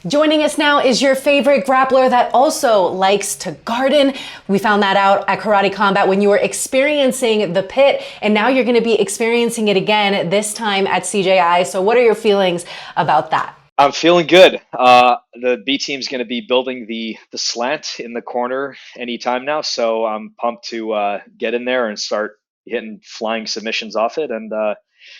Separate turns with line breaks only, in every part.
Joining us now is your favorite grappler that also likes to garden. We found that out at Karate Combat when you were experiencing the pit, and now you're going to be experiencing it again, this time at CJI. So what are your feelings about that?
I'm feeling good. The B team's going to be building the slant in the corner anytime now, so I'm pumped to get in there and start hitting flying submissions off it. And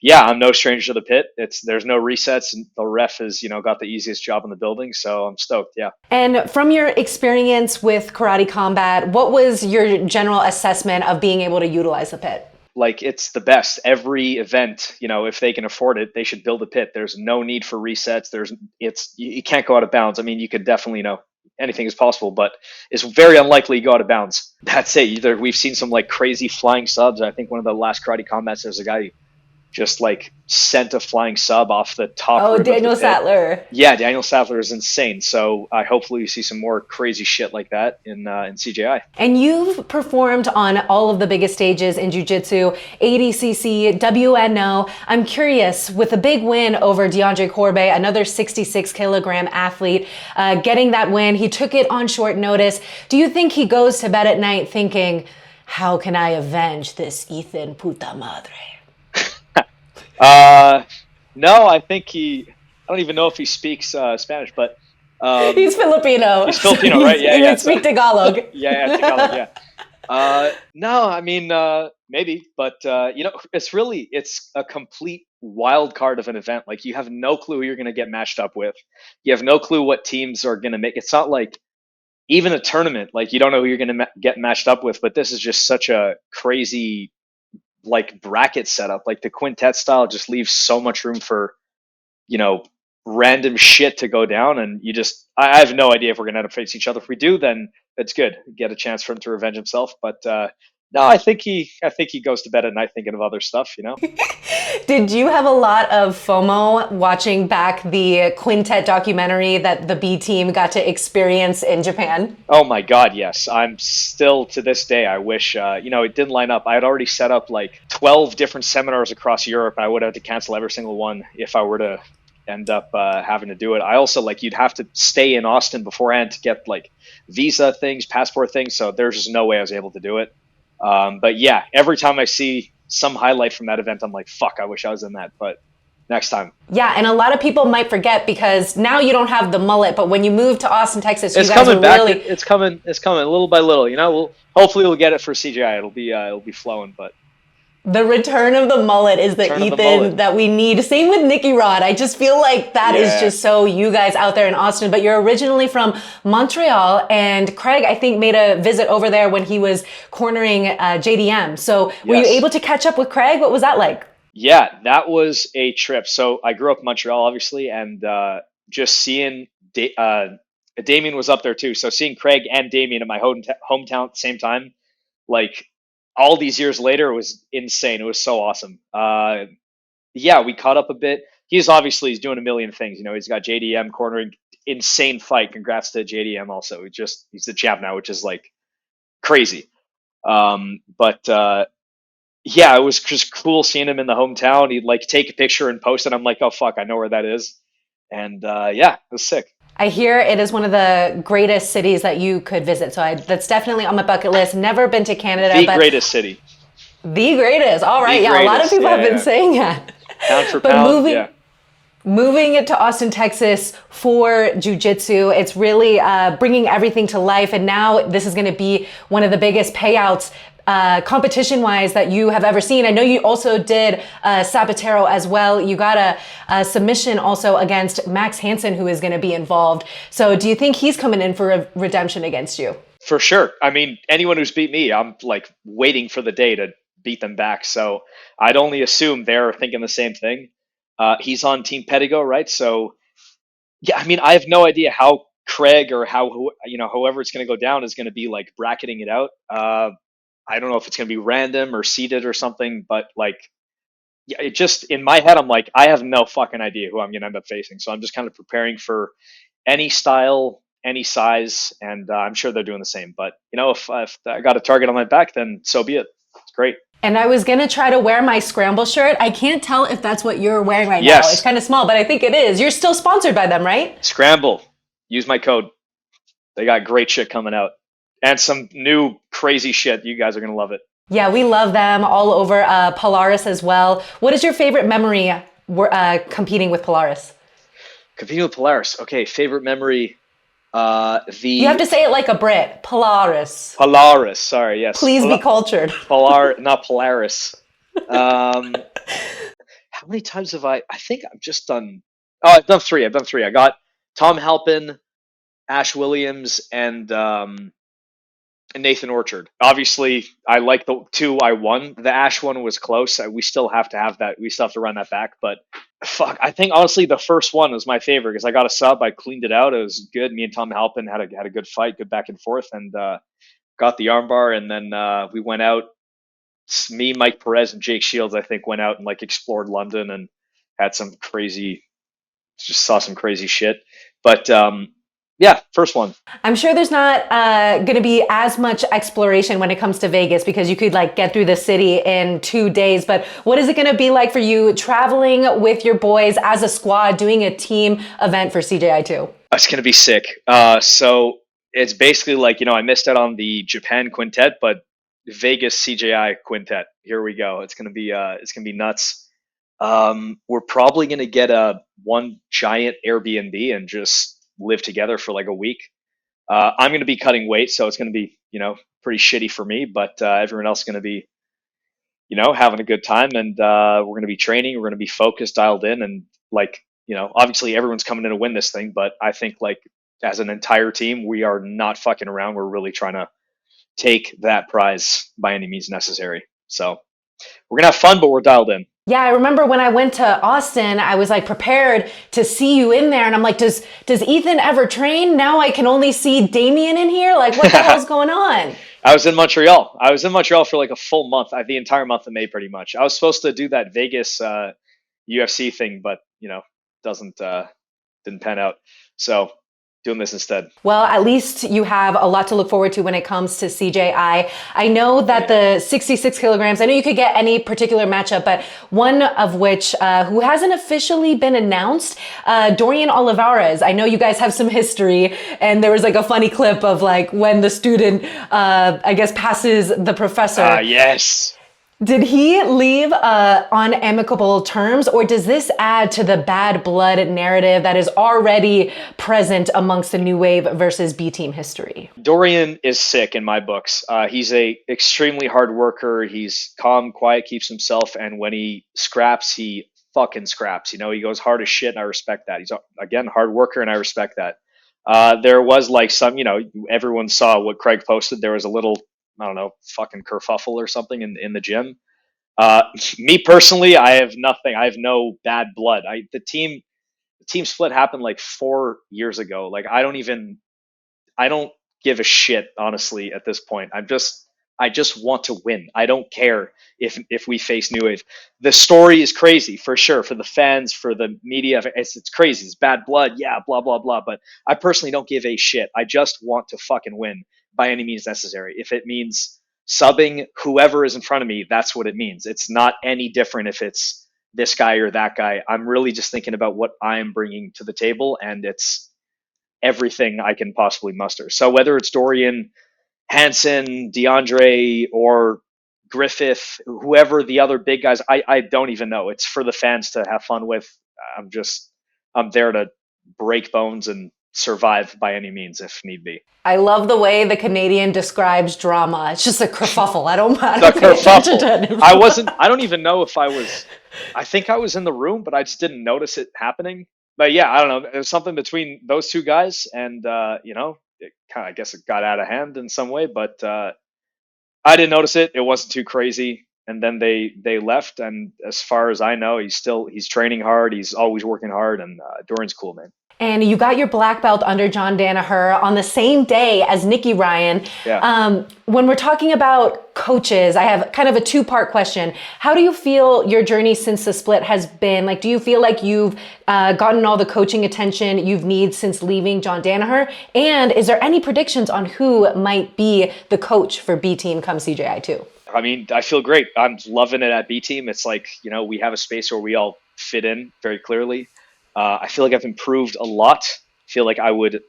yeah, I'm no stranger to the pit. There's no resets, and the ref has got the easiest job in the building, so I'm stoked. Yeah.
And from your experience with Karate Combat, what was your general assessment of being able to utilize the pit?
Like, it's the best. Every event, if they can afford it, they should build a pit. There's no need for resets. You can't go out of bounds. I mean, you could definitely, anything is possible, but it's very unlikely you go out of bounds. That's it. We've seen some like crazy flying subs. I think one of the last Karate Combats, there's a guy who just like sent a flying sub off the top.
Oh, Daniel Sattler.
Yeah, Daniel Sattler is insane. So hopefully you see some more crazy shit like that in CJI.
And you've performed on all of the biggest stages in Jiu-Jitsu, ADCC, WNO. I'm curious, with a big win over DeAndre Corbett, another 66-kilogram athlete, getting that win, he took it on short notice. Do you think he goes to bed at night thinking, how can I avenge this Ethan puta madre?
No, I think I don't even know if he speaks Spanish, but
he's Filipino.
He's Filipino, right? Yeah,
he
yeah.
He speak Tagalog.
Yeah, Tagalog. Yeah. No, I mean maybe, but it's a complete wild card of an event. Like, you have no clue who you're going to get matched up with. You have no clue what teams are going to make. It's not like even a tournament. Like, you don't know who you're going to get matched up with. But this is just such a crazy like bracket setup. Like, the quintet style just leaves so much room for random shit to go down, and I have no idea if we're gonna end up facing each other. If we do, then it's good. Get a chance for him to revenge himself. But no, I think he goes to bed at night thinking of other stuff.
Did you have a lot of FOMO watching back the Quintet documentary that the B team got to experience in Japan?
Oh my God, yes. I'm still, to this day, I wish, it didn't line up. I had already set up like 12 different seminars across Europe. I would have to cancel every single one if I were to end up having to do it. I also, you'd have to stay in Austin beforehand to get like visa things, passport things. So there's just no way I was able to do it. But yeah, every time I see some highlight from that event, I'm like, fuck, I wish I was in that, but next time.
Yeah, and a lot of people might forget because now you don't have the mullet, but when you move to Austin, Texas,
it's coming back. It's coming little by little. Hopefully we'll get it for CGI. It'll be flowing, but
the return of the mullet is the Ethan that we need. Same with Nicky Rod. I just feel like that is just so you guys out there in Austin, but you're originally from Montreal, and Craig, I think, made a visit over there when he was cornering JDM. So were you able to catch up with Craig? What was that like?
Yeah, that was a trip. So I grew up in Montreal, obviously, and just seeing Damien was up there too. So seeing Craig and Damien in my hometown at the same time, like, all these years later, it was insane. It was so awesome. Yeah, we caught up a bit. He's doing a million things. He's got JDM cornering, insane fight. Congrats to JDM also. He's the champ now, which is like crazy. Yeah, it was just cool seeing him in the hometown. He'd like take a picture and post it. I'm like, oh fuck, I know where that is. And yeah, it was sick.
I hear it is one of the greatest cities that you could visit. So that's definitely on my bucket list. Never been to Canada.
The greatest city.
The greatest. All right. Yeah, a lot of people have been saying that.
Pound for pound,
moving it to Austin, Texas for Jiu-Jitsu, it's really bringing everything to life. And now this is going to be one of the biggest payouts competition-wise that you have ever seen. I know you also did Zapatero as well. You got a submission also against Max Hanson, who is going to be involved. So do you think he's coming in for a redemption against you?
For sure. I mean, anyone who's beat me, I'm like waiting for the day to beat them back. So I'd only assume they're thinking the same thing. He's on Team Pedigo, right? So yeah, I mean, I have no idea how Craig or whoever it's going to go down is going to be like bracketing it out. I don't know if it's going to be random or seeded or something, but like, yeah, it just, in my head, I'm like, I have no fucking idea who I'm going to end up facing. So I'm just kind of preparing for any style, any size, and I'm sure they're doing the same. But if I got a target on my back, then so be it. It's great.
And I was gonna try to wear my scramble shirt. I can't tell if that's what you're wearing right now.
Yes.
It's kind of small, but I think it is. You're still sponsored by them, right?
Scramble. Use my code. They got great shit coming out. And some new crazy shit. You guys are going to love it.
Yeah, we love them all over. Polaris as well. What is your favorite memory competing with Polaris?
Competing with Polaris. Okay, favorite memory.
You have to say it like a Brit. Polaris.
Polaris. Sorry, yes.
Please be cultured.
Not Polaris. How many times have I think I've just done. Oh, I've done three. I got Tom Halpin, Ash Williams, and Nathan Orchard. Obviously, I like the two I won. The Ash one was close. We still have to have that. We still have to run that back. But fuck, I think honestly the first one was my favorite because I got a sub. I cleaned it out. It was good. Me and Tom Halpin had a good fight, good back and forth, and got the armbar. And then we went out. Me, Mike Perez, and Jake Shields, I think, went out and like explored London and had some crazy, just saw some crazy shit. But yeah, first one.
I'm sure there's not going to be as much exploration when it comes to Vegas because you could like get through the city in 2 days. But what is it going to be like for you traveling with your boys as a squad, doing a team event for CJI2?
It's going to be sick. So it's basically like, I missed out on the Japan quintet, but Vegas CJI quintet. Here we go. It's going to be nuts. We're probably going to get one giant Airbnb and just live together for like a week. I'm going to be cutting weight, so it's going to be, pretty shitty for me, but everyone else is going to be, having a good time. And we're going to be training. We're going to be focused, dialed in. And like, obviously everyone's coming in to win this thing, but I think like as an entire team, we are not fucking around. We're really trying to take that prize by any means necessary. So we're going to have fun, but we're dialed in.
Yeah, I remember when I went to Austin, I was like prepared to see you in there. And I'm like, does Ethan ever train? Now I can only see Damien in here. Like, what the hell's going on?
I was in Montreal. For like a full month, the entire month of May, pretty much. I was supposed to do that Vegas UFC thing, but, didn't pan out. So doing this instead.
Well, at least you have a lot to look forward to when it comes to CJI. I know that the 66 kilograms, I know you could get any particular matchup, but one of which, who hasn't officially been announced, Dorian Olivares. I know you guys have some history, and there was like a funny clip of like when the student, I guess, passes the professor.
Yes.
Did he leave on amicable terms, or does this add to the bad blood narrative that is already present amongst the New Wave versus B Team history? Dorian
is sick in my books. He's a extremely hard worker. He's calm, quiet, keeps himself, and when he scraps, he fucking scraps. He goes hard as shit, and I respect that. He's, again, hard worker, and I respect that. There was like some, everyone saw what Craig posted. There was a little, I don't know, fucking kerfuffle or something in the gym. Me personally, I have nothing. I have no bad blood. The team split happened like 4 years ago. Like I don't give a shit, honestly, at this point. I just want to win. I don't care if we face New Wave. The story is crazy for sure, for the fans, for the media. It's crazy. It's bad blood. Yeah, blah, blah, blah. But I personally don't give a shit. I just want to fucking win by any means necessary. If it means subbing whoever is in front of me, that's what it means. It's not any different if it's this guy or that guy. I'm really just thinking about what I'm bringing to the table, and it's everything I can possibly muster. So whether it's Dorian, Hanson, DeAndre, or Griffith, whoever the other big guys, I don't even know. It's for the fans to have fun with. I'm there to break bones and survive by any means if need be. I love the way the Canadian describes drama. It's just a kerfuffle. I don't pay attention to it. I don't even know if I think I was in the room, but I just didn't notice it happening. But yeah, I don't know. There's something between those two guys, and I guess it got out of hand in some way, but I didn't notice it. It wasn't too crazy. And then they left, and as far as I know, he's training hard. He's always working hard, and Dorian's cool, man. And you got your black belt under John Danaher on the same day as Nicky Ryan. Yeah. When we're talking about coaches, I have kind of a two-part question. How do you feel your journey since the split has been? Like, do you feel like you've gotten all the coaching attention you've need since leaving John Danaher? And is there any predictions on who might be the coach for B Team come CJI2? I mean, I feel great. I'm loving it at B team. It's like, we have a space where we all fit in very clearly. I feel like I've improved a lot. I feel like I would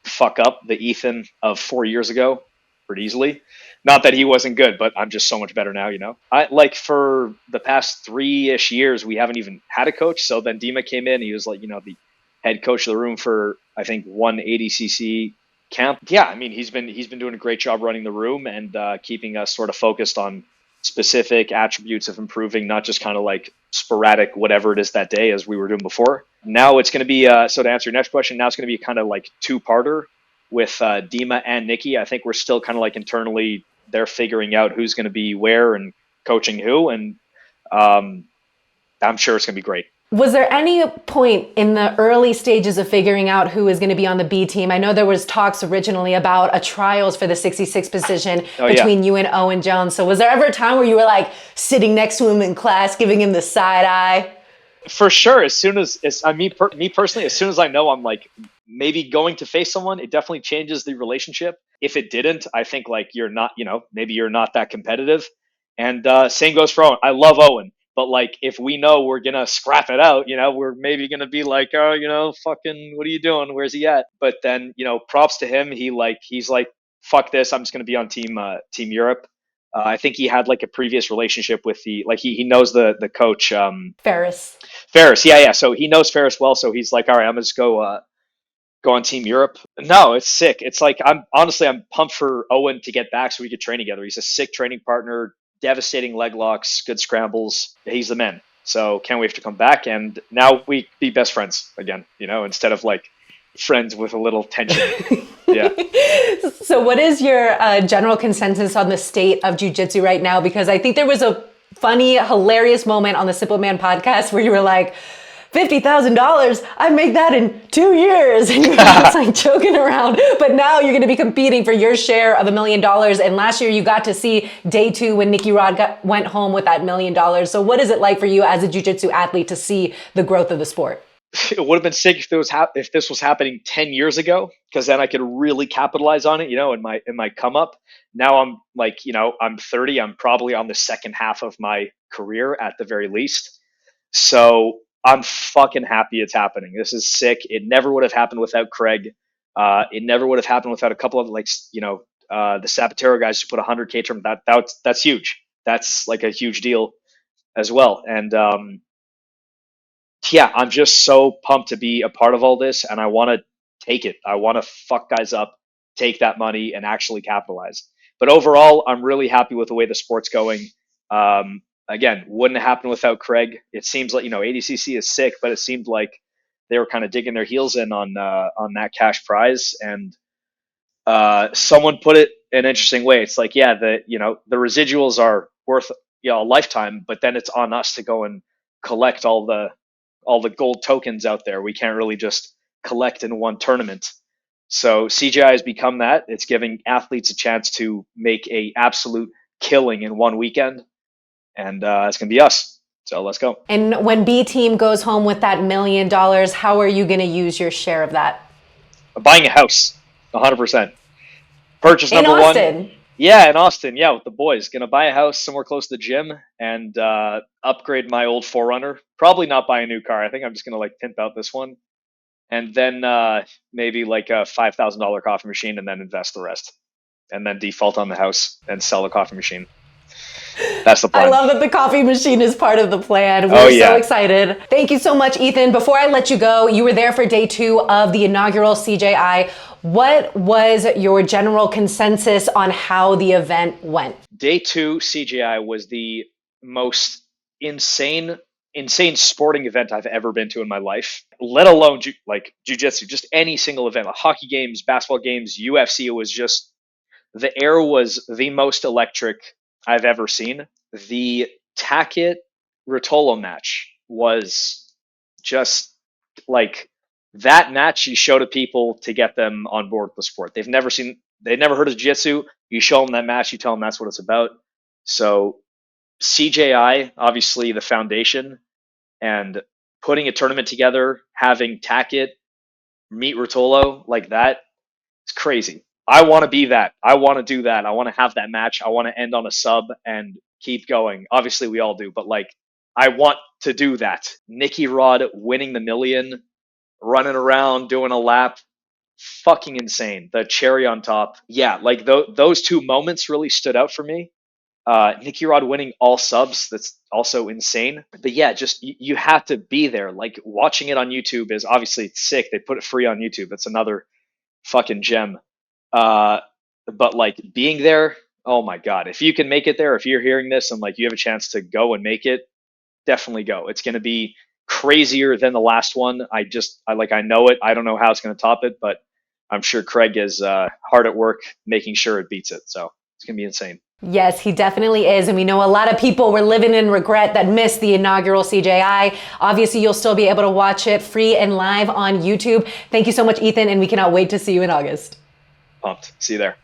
fuck up the Ethan of 4 years ago pretty easily. Not that he wasn't good, but I'm just so much better now. I like for the past 3-ish years, we haven't even had a coach. So then Dima came in. He was like, the head coach of the room for I think one ADCC camp. Yeah, I mean he's been doing a great job running the room and keeping us sort of focused on specific attributes of improving, not just kind of like sporadic whatever it is that day as we were doing before. Now it's going to be so to answer your next question, now it's going to be kind of like two-parter with Dima and Nikki. I think we're still kind of like internally they're figuring out who's going to be where and coaching who, and I'm sure it's going to be great.
Was there any point in the early stages of figuring out who is going to be on the B team? I know there was talks originally about a trials for the 66 position between you and Owen Jones. So was there ever a time where you were like sitting next to him in class, giving him the side eye?
For sure. As soon as me personally, as soon as I know I'm like maybe going to face someone, it definitely changes the relationship. If it didn't, I think like you're not, maybe you're not that competitive. And same goes for Owen. I love Owen. But like, if we know we're gonna scrap it out, we're maybe gonna be like, oh, fucking, what are you doing? Where's he at? But then, props to him. He's like, fuck this. I'm just gonna be on Team Europe. I think he had like a previous relationship with he knows the coach.
Ferris.
Yeah. So he knows Ferris well. So he's like, all right, I'm gonna just go on Team Europe. No, it's sick. It's like I'm pumped for Owen to get back so we could train together. He's a sick training partner. Devastating leg locks, good scrambles. He's the man. So can't wait to come back. And now we be best friends again, instead of like friends with a little tension. Yeah.
So what is your general consensus on the state of jiu-jitsu right now? Because I think there was a funny, hilarious moment on the Simple Man podcast where you were like, $50,000, I'd make that in 2 years. And you're just like joking around. But now you're going to be competing for your share of $1 million. And last year you got to see day 2 when Nicky Rod went home with that $1 million. So what is it like for you as a jiu-jitsu athlete to see the growth of the sport?
It would have been sick if this was happening 10 years ago, because then I could really capitalize on it, in my come up. Now I'm like, I'm 30. I'm probably on the second half of my career at the very least. So I'm fucking happy it's happening. This is sick. It never would have happened without Craig. It never would have happened without a couple of the Zapatero guys who put 100K term. That's huge. That's like a huge deal as well. And yeah, I'm just so pumped to be a part of all this, and I want to take it. I want to fuck guys up, take that money, and actually capitalize. But overall, I'm really happy with the way the sport's going. Again, wouldn't have happened without Craig. It seems like ADCC is sick, but it seemed like they were kind of digging their heels in on that cash prize. And someone put it an interesting way. It's like, yeah, the residuals are worth a lifetime, but then it's on us to go and collect all the gold tokens out there. We can't really just collect in one tournament. So CJI has become that. It's giving athletes a chance to make a absolute killing in one weekend. And it's going to be us. So let's go.
And when B team goes home with that $1 million, how are you going to use your share of that?
Buying a house, 100%. Purchase number
in Austin.
one. Yeah, in Austin. Yeah, with the boys. Going to buy a house somewhere close to the gym and upgrade my old 4Runner. Probably not buy a new car. I think I'm just going to like pimp out this one. And then maybe like a $5,000 coffee machine and then invest the rest. And then default on the house and sell the coffee machine. That's the plan.
I love that the coffee machine is part of the plan. We're so excited. Thank you so much, Ethan. Before I let you go, you were there for day 2 of the inaugural CJI. What was your general consensus on how the event went?
Day 2 CJI was the most insane sporting event I've ever been to in my life, let alone like jiu-jitsu, just any single event, like hockey games, basketball games, UFC. It was just, the air was the most electric I've ever seen. The Tackett Rotolo match was just like that match you show to people to get them on board with the sport. They've never heard of jiu-jitsu. You show them that match, you tell them that's what it's about. So CJI, obviously the foundation, and putting a tournament together, having Tackett meet Rotolo like that, it's crazy. I want to be that. I want to do that. I want to have that match. I want to end on a sub and keep going. Obviously, we all do, but like, I want to do that. Nicky Rod winning the million, running around, doing a lap, fucking insane. The cherry on top. Yeah, like those two moments really stood out for me. Nicky Rod winning all subs, that's also insane. But yeah, just you have to be there. Like watching it on YouTube is obviously it's sick. They put it free on YouTube. That's another fucking gem. But like being there, oh my god, if you can make it there, if you're hearing this and like you have a chance to go and make it, definitely go. It's going to be crazier than the last one. I know it. I don't know how it's going to top it, but I'm sure Craig is hard at work making sure it beats it. So it's going to be insane.
Yes, he definitely is. And we know a lot of people were living in regret that missed the inaugural CJI. Obviously, you'll still be able to watch it free and live on YouTube. Thank you so much, Ethan, and we cannot wait to see you in August.
Pumped. See you there.